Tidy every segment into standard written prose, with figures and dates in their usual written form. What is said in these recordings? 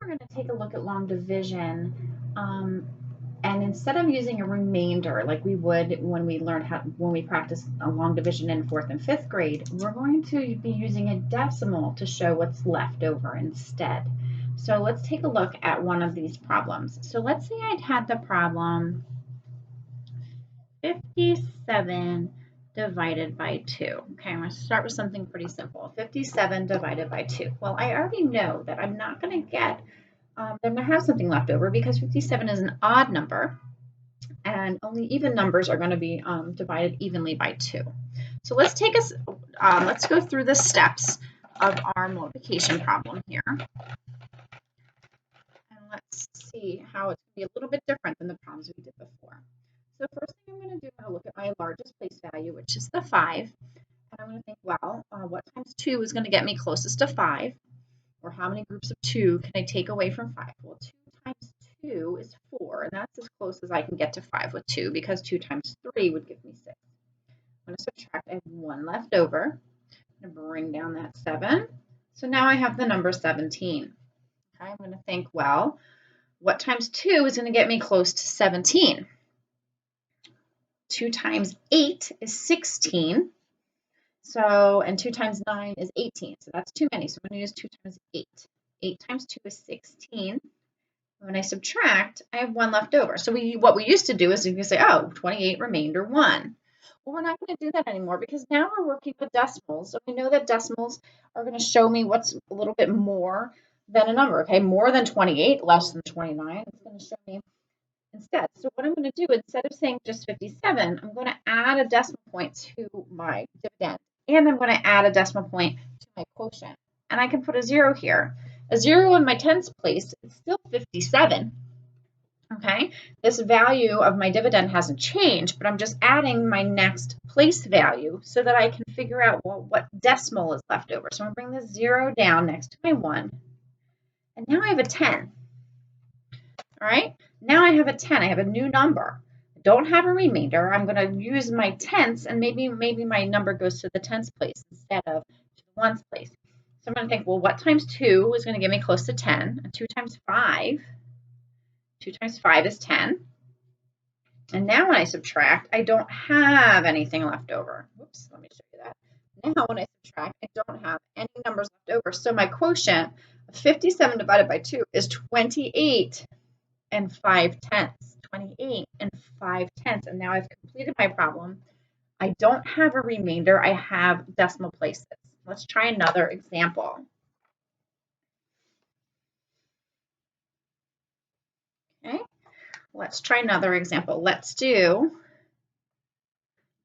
going to take a look at long division. And instead of using a remainder like we would when we practiced a long division in 4th and 5th grade, we're going to be using a decimal to show what's left over instead. So let's take a look at one of these problems. So let's say I'd had the problem 57 divided by 2. Okay, I'm going to start with something pretty simple. 57 divided by 2. Well, I already know that I'm not going to get I'm going to have something left over because 57 is an odd number, and only even numbers are going to be divided evenly by 2. So let's go through the steps of our multiplication problem here, and let's see how it's going to be a little bit different than the problems we did before. So first thing I'm going to do, I'm going to look at my largest place value, which is the 5, and I'm going to think, well, what times 2 is going to get me closest to 5? Or how many groups of 2 can I take away from 5? Well, 2 times 2 is 4, and that's as close as I can get to 5 with 2, because 2 times 3 would give me 6. I'm going to subtract. I have 1 left over. I'm going to bring down that 7. So now I have the number 17. Okay, I'm going to think, well, what times 2 is going to get me close to 17? 2 times 8 is 16. So, and 2 times 9 is 18. So that's too many. So I'm going to use 2 times 8. 8 times 2 is 16. When I subtract, I have 1 left over. So what we used to do is you can say, oh, 28 remainder 1. Well, we're not going to do that anymore because now we're working with decimals. So we know that decimals are going to show me what's a little bit more than a number. Okay, more than 28, less than 29. It's going to show me instead. So what I'm going to do, instead of saying just 57, I'm going to add a decimal point to my dividend. And I'm going to add a decimal point to my quotient. And I can put a 0 here. A 0 in my tens place is still 57. Okay, this value of my dividend hasn't changed, but I'm just adding my next place value so that I can figure out, well, what decimal is left over. So I'm going to bring the 0 down next to my 1. And now I have a 10. All right, now I have a 10. I have a new number. Don't have a remainder. I'm going to use my tenths, and maybe my number goes to the tens place instead of to the ones place. So I'm going to think, well, what times 2 is going to get me close to 10? And 2 times 5 is 10. And now when I subtract, I don't have anything left over. Whoops, let me show you that. Now when I subtract, I don't have any numbers left over. So my quotient of 57 divided by 2 is 28 and 5/10. 28 and 5/10. And now I've completed my problem. I don't have a remainder. I have decimal places. Let's try another example. Okay, let's try another example. Let's do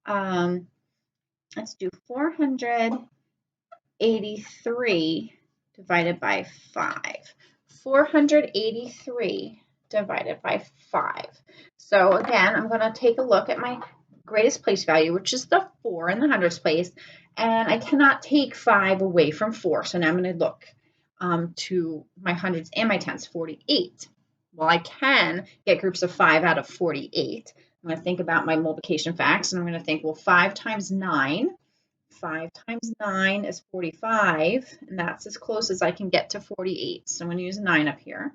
483 divided by 5. 483 divided by 5. So again, I'm going to take a look at my greatest place value, which is the 4 in the hundreds place, and I cannot take 5 away from 4. So now I'm going to look to my hundreds and my tens. 48. Well, I can get groups of 5 out of 48. I'm going to think about my multiplication facts, and I'm going to think, well, 5 times 9. 5 times 9 is 45, and that's as close as I can get to 48. So I'm going to use a 9 up here.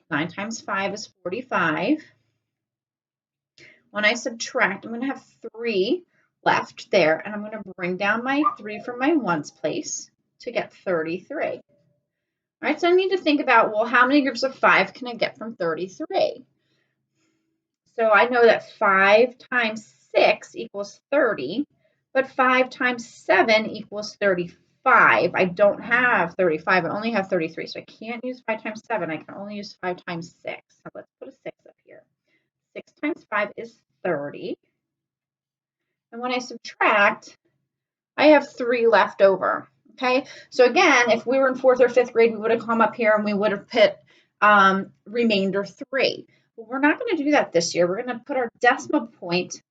9 times 5 is 45. When I subtract, I'm going to have 3 left there, and I'm going to bring down my 3 from my ones place to get 33. All right, so I need to think about, well, how many groups of 5 can I get from 33? So I know that 5 times 6 equals 30, but 5 times 7 equals 35. I don't have 35, I only have 33, so I can't use 5 times 7. I can only use 5 times 6. So let's put a 6 up here. 6 times 5 is 30. And when I subtract, I have 3 left over. Okay, so again, if we were in 4th or 5th grade, we would have come up here and we would have put remainder 3. But we're not going to do that this year. We're going to put our decimal point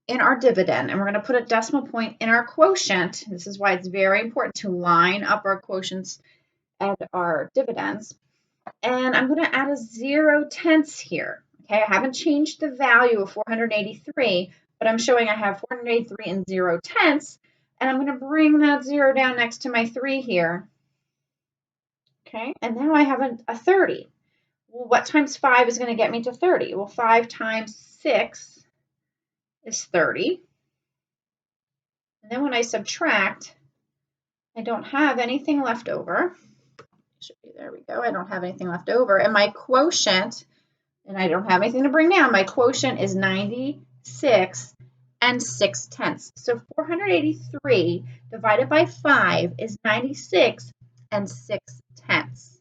in our dividend, and we're going to put a decimal point in our quotient. This is why it's very important to line up our quotients and our dividends. And I'm going to add a 0/10 here. Okay, I haven't changed the value of 483, but I'm showing I have 483 and 0/10. And I'm going to bring that 0 down next to my 3 here. Okay, and now I have a 30. Well, what times 5 is going to get me to 30? Well, 5 times 6 is 30. And then when I subtract, I don't have anything left over. There we go. I don't have anything left over. And my quotient, and I don't have anything to bring down, my quotient is 96 and 6/10. So 483 divided by 5 is 96 and 6/10.